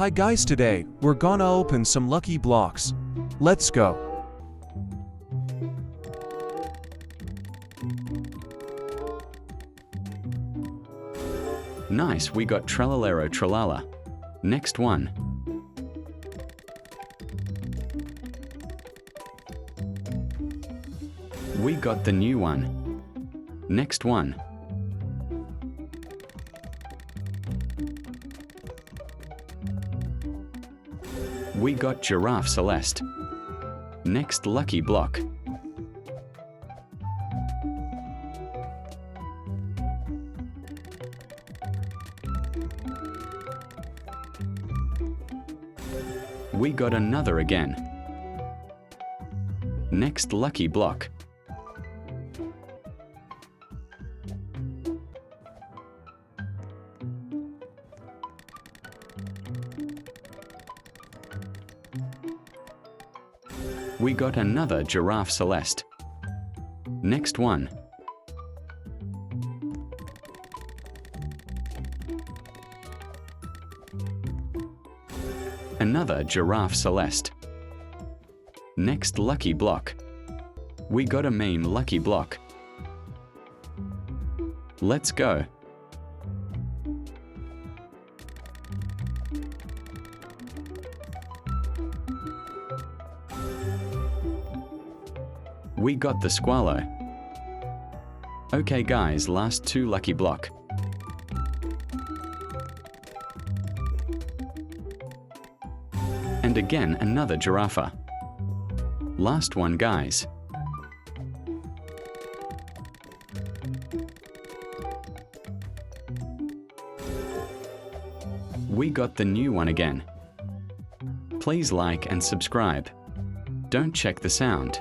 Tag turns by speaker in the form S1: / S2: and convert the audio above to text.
S1: Hi guys, today we're gonna open some lucky blocks. Let's go.
S2: Nice, we got Tralalero Tralala. Next one. We got the new one. Next one. We got Giraffe Celeste. Next lucky block. We got another again. Next lucky block. We got another Giraffe Celeste. Next one. Another Giraffe Celeste. Next lucky block. We got a meme lucky block. Let's go. We got the Squalo. Okay guys, last two lucky block. And again another Giraffe. Last one guys. We got the new one again. Please like and subscribe. Don't check the sound.